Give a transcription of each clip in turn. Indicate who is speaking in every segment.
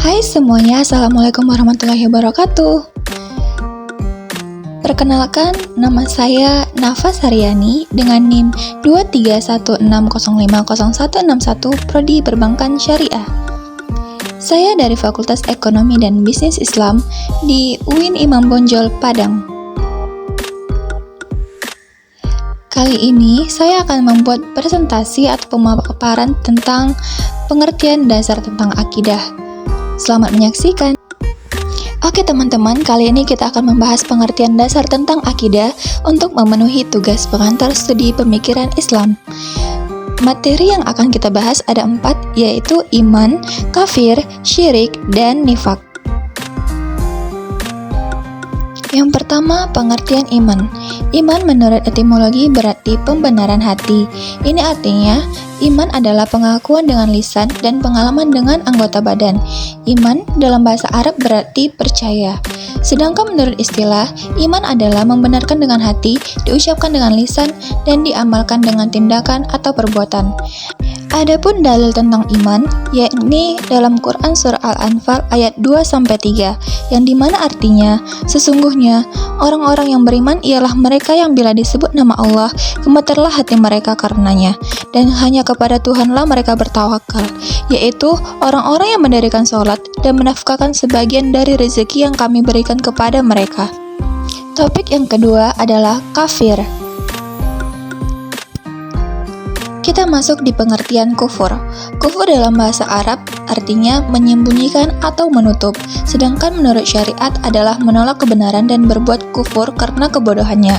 Speaker 1: Hai semuanya, Assalamualaikum warahmatullahi wabarakatuh. Perkenalkan, nama saya Nafa Saryani dengan NIM 23160500161 Prodi Perbankan Syariah. Saya dari Fakultas Ekonomi dan Bisnis Islam di UIN Imam Bonjol, Padang. Kali ini saya akan membuat presentasi atau pemaparan tentang pengertian dasar tentang akidah. Selamat menyaksikan. Oke teman-teman, kali ini kita akan membahas pengertian dasar tentang akidah untuk memenuhi tugas pengantar studi pemikiran Islam. Materi yang akan kita bahas ada 4, yaitu iman, kafir, syirik, dan nifak. Yang pertama, pengertian iman. Iman menurut etimologi berarti pembenaran hati. Ini artinya, iman adalah pengakuan dengan lisan dan pengalaman dengan anggota badan. Iman dalam bahasa Arab berarti percaya. Sedangkan menurut istilah, iman adalah membenarkan dengan hati, diucapkan dengan lisan, dan diamalkan dengan tindakan atau perbuatan. Adapun dalil tentang iman, yakni dalam Quran Surah Al-Anfal ayat 2-3, yang dimana artinya, sesungguhnya orang-orang yang beriman ialah mereka yang bila disebut nama Allah, gemetarlah hati mereka karenanya, dan hanya kepada Tuhanlah mereka bertawakal, yaitu orang-orang yang mendirikan sholat dan menafkahkan sebagian dari rezeki yang kami berikan kepada mereka. Topik yang kedua adalah kafir. Kita masuk di pengertian kufur. Kufur dalam bahasa Arab artinya menyembunyikan atau menutup, sedangkan menurut syariat adalah menolak kebenaran dan berbuat kufur karena kebodohannya.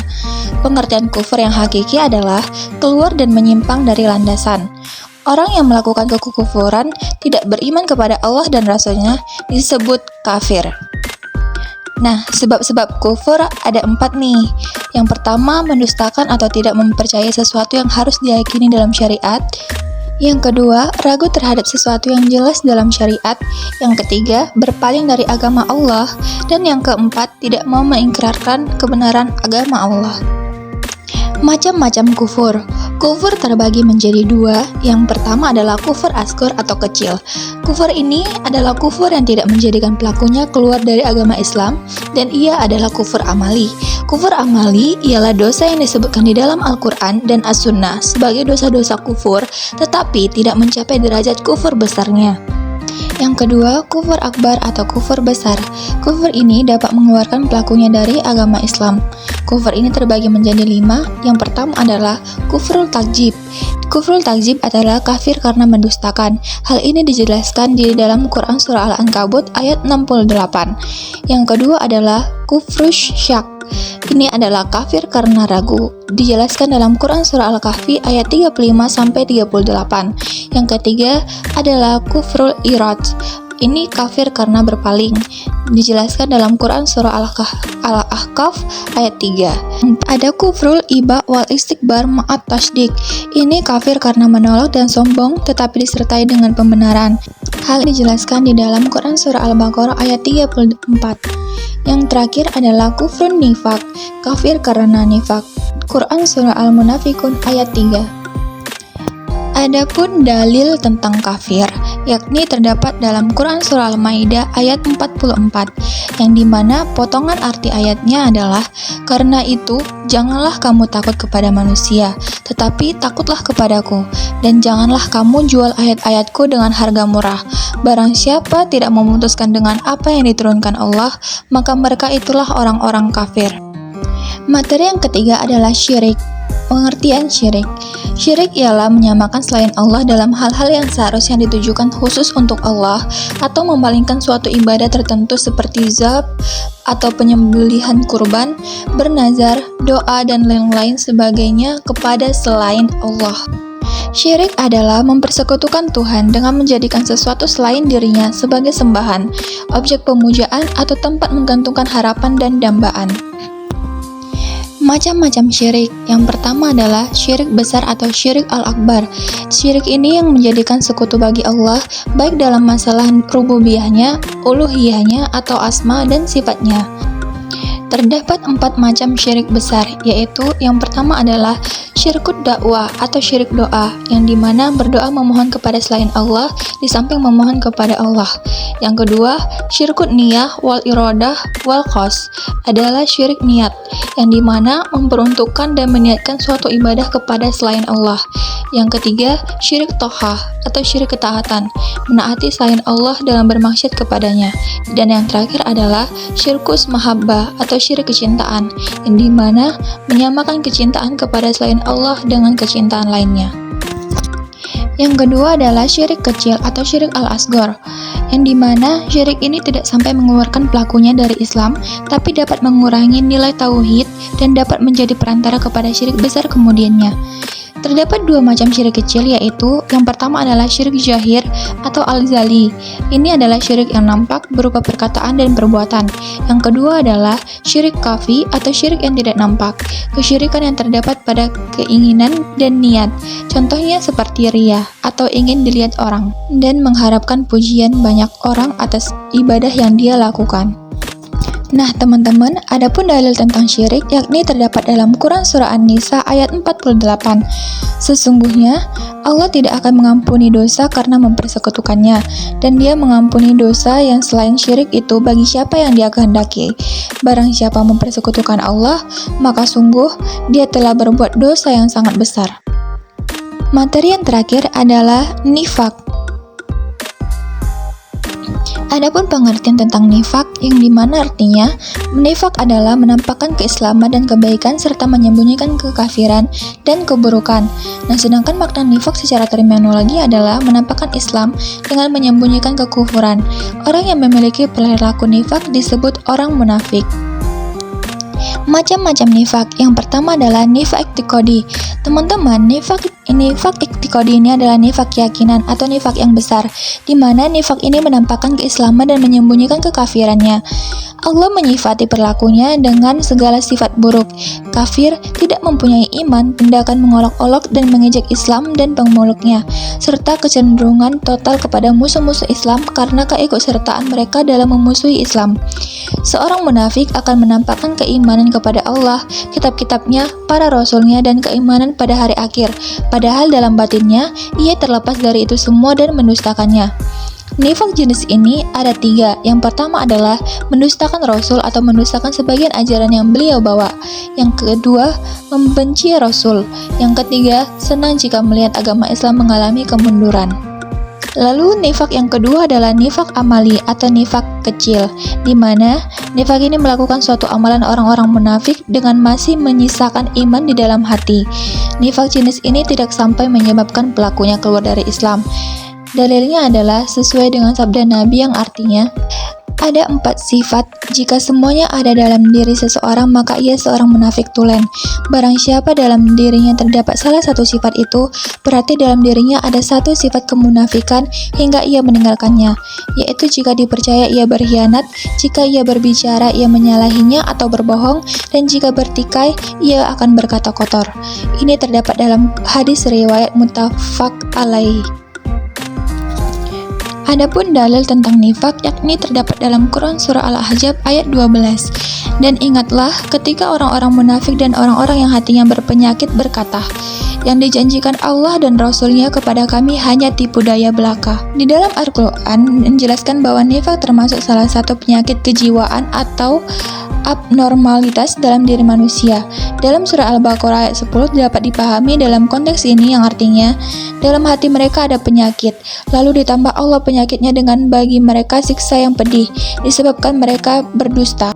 Speaker 1: Pengertian kufur yang hakiki adalah keluar dan menyimpang dari landasan. Orang yang melakukan kekufuran tidak beriman kepada Allah dan Rasul-Nya disebut kafir. Nah, sebab-sebab kufur ada 4 nih. Yang pertama, mendustakan atau tidak mempercayai sesuatu yang harus diyakini dalam syariat. Yang kedua, ragu terhadap sesuatu yang jelas dalam syariat. Yang ketiga, berpaling dari agama Allah. Dan yang keempat, tidak mau mengikrarkan kebenaran agama Allah. Macam-macam kufur. Kufur terbagi menjadi 2. Yang pertama adalah kufur asghar atau kecil. Kufur ini adalah kufur yang tidak menjadikan pelakunya keluar dari agama Islam, dan ia adalah kufur amali. Kufur amali ialah dosa yang disebutkan di dalam Al-Quran dan As-Sunnah sebagai dosa-dosa kufur, tetapi tidak mencapai derajat kufur besarnya. Yang kedua, kufur akbar atau kufur besar. Kufur ini dapat mengeluarkan pelakunya dari agama Islam. Kufur ini terbagi menjadi 5. Yang pertama adalah kufrul takdzib. Kufrul takdzib adalah kafir karena mendustakan. Hal ini dijelaskan di dalam Quran Surah Al-Ankabut ayat 68. Yang kedua adalah kufrus syak. Ini adalah kafir karena ragu. Dijelaskan dalam Quran Surah Al-Kahfi ayat 35-38. Yang ketiga adalah kufrul irad. Ini kafir karena berpaling. Dijelaskan dalam Quran Surah Al-Ahqaf ayat 3. Ada kufrul iba wal istikbar ma'at tasdik. Ini kafir karena menolak dan sombong tetapi disertai dengan pembenaran. Hal ini dijelaskan di dalam Quran Surah Al-Baqarah ayat 34. Yang terakhir adalah kufrun nifak, kafir karena nifak. Quran Surah Al-Munafikun ayat 3. Adapun dalil tentang kafir, yakni terdapat dalam Quran Surah Al-Maidah ayat 44, yang dimana potongan arti ayatnya adalah, karena itu janganlah kamu takut kepada manusia, tetapi takutlah kepadaku, dan janganlah kamu jual ayat-ayatku dengan harga murah. Barang siapa tidak memutuskan dengan apa yang diturunkan Allah, maka mereka itulah orang-orang kafir. Materi yang ketiga adalah syirik. Pengertian syirik. Syirik ialah menyamakan selain Allah dalam hal-hal yang seharusnya ditujukan khusus untuk Allah, atau memalingkan suatu ibadah tertentu seperti zabh atau penyembelihan kurban, bernazar, doa, dan lain-lain sebagainya kepada selain Allah. Syirik adalah mempersekutukan Tuhan dengan menjadikan sesuatu selain dirinya sebagai sembahan, objek pemujaan, atau tempat menggantungkan harapan dan dambaan. Macam-macam syirik. Yang pertama adalah syirik besar atau syirik al-akbar. Syirik ini yang menjadikan sekutu bagi Allah, baik dalam masalah rububiyahnya, uluhiyahnya, atau asma dan sifatnya. Terdapat 4 macam syirik besar, yaitu yang pertama adalah syirkut dakwah atau syirik doa, yang dimana berdoa memohon kepada selain Allah di samping memohon kepada Allah. Yang kedua, syirkut niyah wal iradah wal qas adalah syirik niat, yang dimana memperuntukkan dan meniatkan suatu ibadah kepada selain Allah. Yang ketiga, syirik tohah atau syirik ketaatan, menaati selain Allah dalam bermaksud kepadanya. Dan yang terakhir adalah syirkus mahabbah atau syirik kecintaan, yang dimana menyamakan kecintaan kepada selain Allah dengan kecintaan lainnya. Yang kedua adalah syirik kecil atau syirik al-asghar, yang dimana syirik ini tidak sampai mengeluarkan pelakunya dari Islam, tapi dapat mengurangi nilai tauhid dan dapat menjadi perantara kepada syirik besar kemudiannya. Terdapat 2 macam syirik kecil, yaitu yang pertama adalah syirik jahir atau al-zali. Ini adalah syirik yang nampak berupa perkataan dan perbuatan. Yang kedua adalah syirik kafi atau syirik yang tidak nampak, kesyirikan yang terdapat pada keinginan dan niat. Contohnya seperti riya atau ingin dilihat orang dan mengharapkan pujian banyak orang atas ibadah yang dia lakukan. Nah teman-teman, adapun dalil tentang syirik yakni terdapat dalam Quran Surah An-Nisa ayat 48. Sesungguhnya Allah tidak akan mengampuni dosa karena mempersekutukannya, dan Dia mengampuni dosa yang selain syirik itu bagi siapa yang Dia kehendaki. Barang siapa mempersekutukan Allah, maka sungguh dia telah berbuat dosa yang sangat besar. Materi yang terakhir adalah nifak. Adapun pengertian tentang nifak, yang dimana artinya nifak adalah menampakkan keislaman dan kebaikan serta menyembunyikan kekafiran dan keburukan. Nah, sedangkan makna nifak secara terminologi adalah menampakkan Islam dengan menyembunyikan kekufuran. Orang yang memiliki perilaku nifak disebut orang munafik. Macam-macam nifak. Yang pertama adalah nifak iktikadi. Teman-teman, nifak iktikadi ini adalah nifak keyakinan atau nifak yang besar, di mana nifak ini menampakkan keislaman dan menyembunyikan kekafirannya. Allah menyifati perilakunya dengan segala sifat buruk. Kafir tidak mempunyai iman, tindakan mengolok-olok dan mengejek Islam dan pemeluknya, serta kecenderungan total kepada musuh-musuh Islam karena keikutsertaan mereka dalam memusuhi Islam. Seorang munafik akan menampakkan keimanan kepada Allah, kitab-kitabnya, para rasulnya, dan keimanan pada hari akhir, padahal dalam batinnya ia terlepas dari itu semua dan mendustakannya. Nifak jenis ini ada 3. Yang pertama adalah mendustakan Rasul atau mendustakan sebagian ajaran yang beliau bawa. Yang kedua, membenci Rasul. Yang ketiga, senang jika melihat agama Islam mengalami kemunduran. Lalu nifak yang kedua adalah nifak amali atau nifak kecil, di mana nifak ini melakukan suatu amalan orang-orang munafik dengan masih menyisakan iman di dalam hati. Nifak jenis ini tidak sampai menyebabkan pelakunya keluar dari Islam. Dalilnya adalah sesuai dengan sabda Nabi yang artinya, ada 4 sifat, jika semuanya ada dalam diri seseorang maka ia seorang munafik tulen. Barang siapa dalam dirinya terdapat salah satu sifat itu, berarti dalam dirinya ada satu sifat kemunafikan hingga ia meninggalkannya, yaitu jika dipercaya ia berkhianat, jika ia berbicara ia menyalahinya atau berbohong, dan jika bertikai ia akan berkata kotor. Ini terdapat dalam hadis riwayat muttafaq alaih. Adapun dalil tentang nifak yakni terdapat dalam Quran Surah Al-Ahzab ayat 12. Dan ingatlah ketika orang-orang munafik dan orang-orang yang hatinya berpenyakit berkata, yang dijanjikan Allah dan Rasul-Nya kepada kami hanya tipu daya belaka. Di dalam Al-Quran menjelaskan bahwa nifak termasuk salah satu penyakit kejiwaan atau abnormalitas dalam diri manusia. Dalam surah Al-Baqarah ayat 10 dapat dipahami dalam konteks ini yang artinya dalam hati mereka ada penyakit, lalu ditambah Allah penyakitnya dengan bagi mereka siksa yang pedih disebabkan mereka berdusta.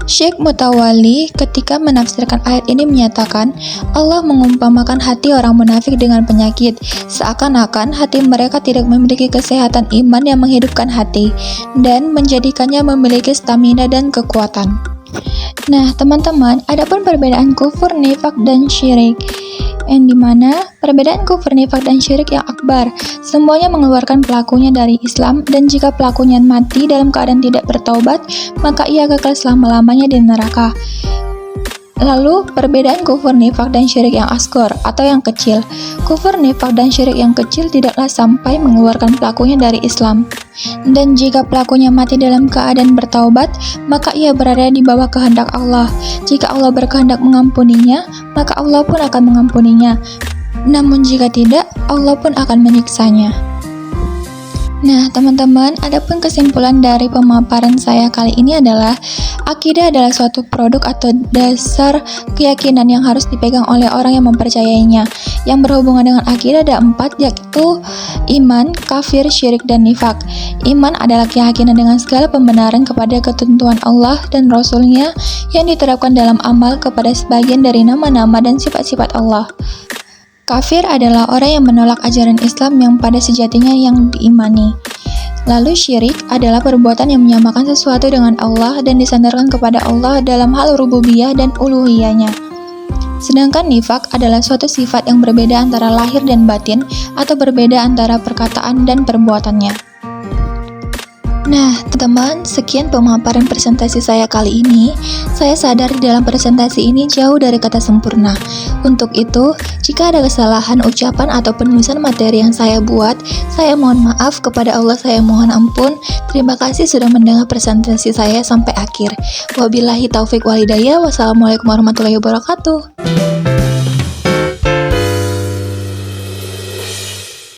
Speaker 1: Syekh Mutawalli ketika menafsirkan ayat ini menyatakan Allah mengumpamakan hati orang munafik dengan penyakit, seakan-akan hati mereka tidak memiliki kesehatan iman yang menghidupkan hati dan menjadikannya memiliki stamina dan kekuatan. Nah teman-teman, adapun perbedaan kufur, nifak, dan syirik, yang dimana perbedaan kufur, nifak, dan syirik yang akbar semuanya mengeluarkan pelakunya dari Islam, dan jika pelakunya mati dalam keadaan tidak bertaubat maka ia kekal selama-lamanya di neraka. Lalu, perbedaan kufur nifak dan syirik yang asghar atau yang kecil. Kufur nifak dan syirik yang kecil tidaklah sampai mengeluarkan pelakunya dari Islam. Dan jika pelakunya mati dalam keadaan bertaubat, maka ia berada di bawah kehendak Allah. Jika Allah berkehendak mengampuninya, maka Allah pun akan mengampuninya. Namun jika tidak, Allah pun akan menyiksanya. Nah, teman-teman, adapun kesimpulan dari pemaparan saya kali ini adalah akidah adalah suatu produk atau dasar keyakinan yang harus dipegang oleh orang yang mempercayainya. Yang berhubungan dengan akidah ada 4, yaitu iman, kafir, syirik, dan nifak. Iman adalah keyakinan dengan segala pembenaran kepada ketentuan Allah dan Rasul-Nya yang diterapkan dalam amal kepada sebagian dari nama-nama dan sifat-sifat Allah. Kafir adalah orang yang menolak ajaran Islam yang pada sejatinya yang diimani. Lalu syirik adalah perbuatan yang menyamakan sesuatu dengan Allah dan disandarkan kepada Allah dalam hal rububiyah dan uluhiyahnya. Sedangkan nifak adalah suatu sifat yang berbeda antara lahir dan batin atau berbeda antara perkataan dan perbuatannya. Nah, teman-teman, sekian pemaparan presentasi saya kali ini. Saya sadar di dalam presentasi ini jauh dari kata sempurna. Untuk itu, jika ada kesalahan ucapan atau penulisan materi yang saya buat, saya mohon maaf, kepada Allah saya mohon ampun. Terima kasih sudah mendengar presentasi saya sampai akhir. Wabillahi taufik walhidayah. Wassalamualaikum warahmatullahi wabarakatuh.